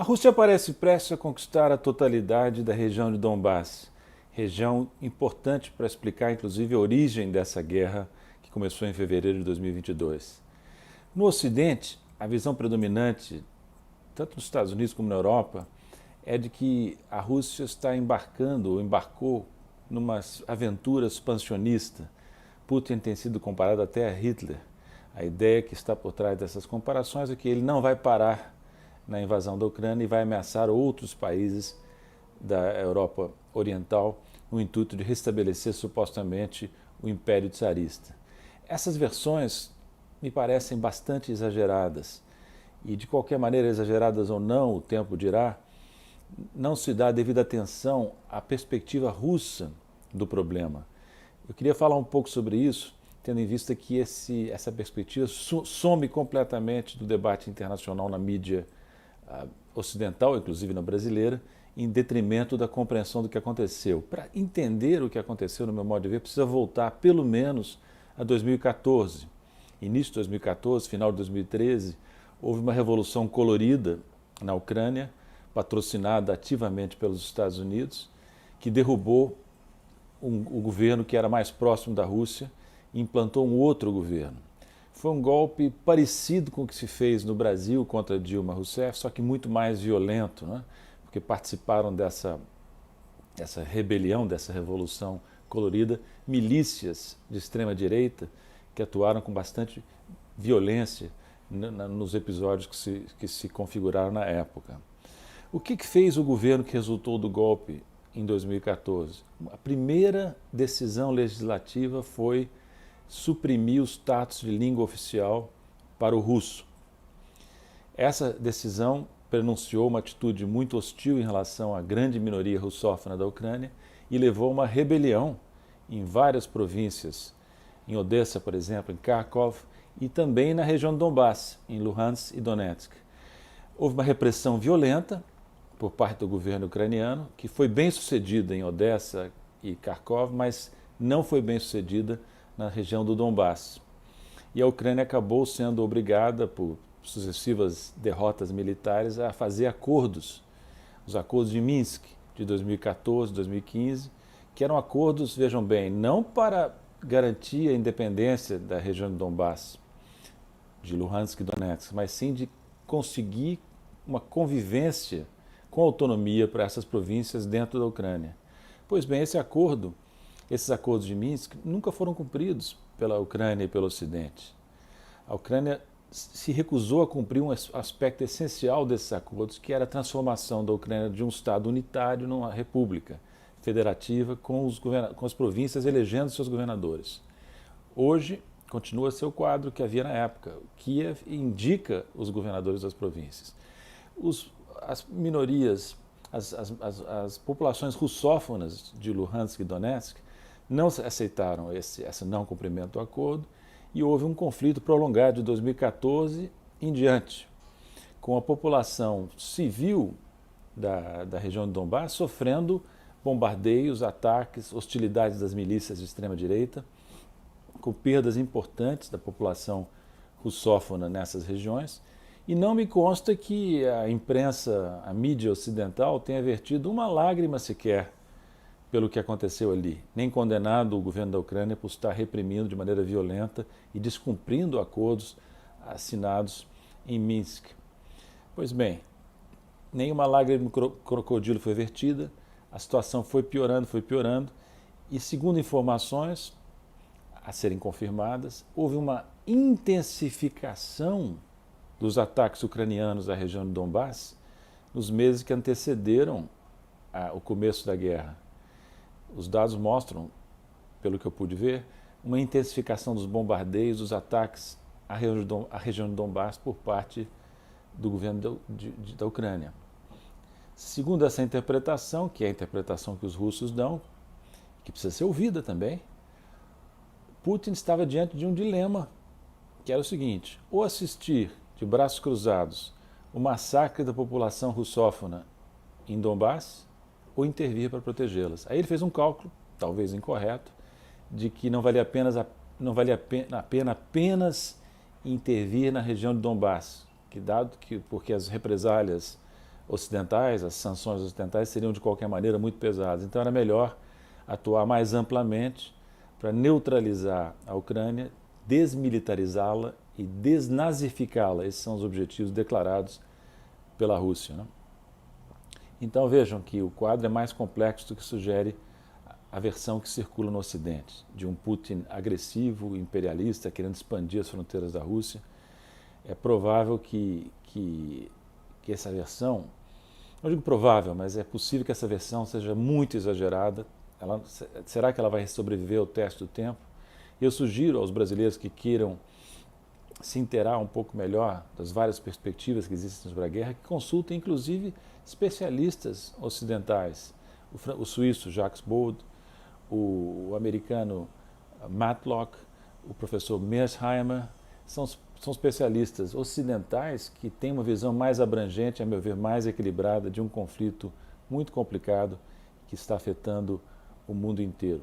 A Rússia parece prestes a conquistar a totalidade da região de Donbass, região importante para explicar, inclusive, a origem dessa guerra que começou em fevereiro de 2022. No Ocidente, a visão predominante, tanto nos Estados Unidos como na Europa, é de que a Rússia está embarcando, ou embarcou, numa aventura expansionista. Putin tem sido comparado até a Hitler. A ideia que está por trás dessas comparações é que ele não vai parar na invasão da Ucrânia e vai ameaçar outros países da Europa Oriental no intuito de restabelecer supostamente o Império Tsarista. Essas versões me parecem bastante exageradas e, de qualquer maneira, exageradas ou não, o tempo dirá, não se dá devida atenção à perspectiva russa do problema. Eu queria falar um pouco sobre isso, tendo em vista que essa perspectiva some completamente do debate internacional na mídia ocidental, inclusive na brasileira, em detrimento da compreensão do que aconteceu. Para entender o que aconteceu, no meu modo de ver, precisa voltar pelo menos a 2014. Início de 2014, final de 2013, houve uma revolução colorida na Ucrânia, patrocinada ativamente pelos Estados Unidos, que derrubou o governo que era mais próximo da Rússia e implantou um outro governo. Foi um golpe parecido com o que se fez no Brasil contra Dilma Rousseff, só que muito mais violento, né? Porque participaram dessa rebelião, dessa revolução colorida, milícias de extrema-direita que atuaram com bastante violência nos episódios que se configuraram na época. O que fez o governo que resultou do golpe em 2014? A primeira decisão legislativa foi suprimir o status de língua oficial para o russo. Essa decisão pronunciou uma atitude muito hostil em relação à grande minoria russófona da Ucrânia e levou a uma rebelião em várias províncias, em Odessa, por exemplo, em Kharkov, e também na região de Donbass, em Luhansk e Donetsk. Houve uma repressão violenta por parte do governo ucraniano, que foi bem sucedida em Odessa e Kharkov, mas não foi bem sucedida na região do Donbass. E a Ucrânia acabou sendo obrigada, por sucessivas derrotas militares, a fazer acordos, os acordos de Minsk de 2014, 2015, que eram acordos, vejam bem, não para garantir a independência da região do Donbass, de Luhansk e Donetsk, mas sim de conseguir uma convivência com autonomia para essas províncias dentro da Ucrânia. Pois bem, esses acordos de Minsk nunca foram cumpridos pela Ucrânia e pelo Ocidente. A Ucrânia se recusou a cumprir um aspecto essencial desses acordos, que era a transformação da Ucrânia de um Estado unitário numa república federativa, com as províncias elegendo seus governadores. Hoje, continua a ser o quadro que havia na época. Kiev indica os governadores das províncias. As minorias, as populações russófonas de Luhansk e Donetsk não aceitaram esse não cumprimento do acordo e houve um conflito prolongado de 2014 em diante, com a população civil da região de Donbass sofrendo bombardeios, ataques, hostilidades das milícias de extrema-direita, com perdas importantes da população russófona nessas regiões. E não me consta que a imprensa, a mídia ocidental tenha vertido uma lágrima sequer pelo que aconteceu ali, nem condenado o governo da Ucrânia por estar reprimindo de maneira violenta e descumprindo acordos assinados em Minsk. Pois bem, nenhuma lágrima de crocodilo foi vertida, a situação foi piorando, e segundo informações a serem confirmadas, houve uma intensificação dos ataques ucranianos à região de Donbass nos meses que antecederam o começo da guerra. Os dados mostram, pelo que eu pude ver, uma intensificação dos bombardeios, dos ataques à região de Donbass por parte do governo da Ucrânia. Segundo essa interpretação, que é a interpretação que os russos dão, que precisa ser ouvida também, Putin estava diante de um dilema, que era o seguinte: ou assistir de braços cruzados o massacre da população russófona em Donbass, ou intervir para protegê-las. Aí ele fez um cálculo, talvez incorreto, de que não valia a pena apenas intervir na região de Donbass, porque as represálias ocidentais, as sanções ocidentais seriam de qualquer maneira muito pesadas. Então era melhor atuar mais amplamente para neutralizar a Ucrânia, desmilitarizá-la e desnazificá-la. Esses são os objetivos declarados pela Rússia, né? Então vejam que o quadro é mais complexo do que sugere a versão que circula no Ocidente, de um Putin agressivo, imperialista, querendo expandir as fronteiras da Rússia. É provável que essa versão, não digo provável, mas é possível que essa versão seja muito exagerada. Será que ela vai sobreviver ao teste do tempo? Eu sugiro aos brasileiros que queiram se inteirar um pouco melhor das várias perspectivas que existem sobre a guerra, que consultem inclusive especialistas ocidentais, o suíço Jacques Bode, o americano Matlock, o professor Mearsheimer, são especialistas ocidentais que têm uma visão mais abrangente, a meu ver, mais equilibrada de um conflito muito complicado que está afetando o mundo inteiro.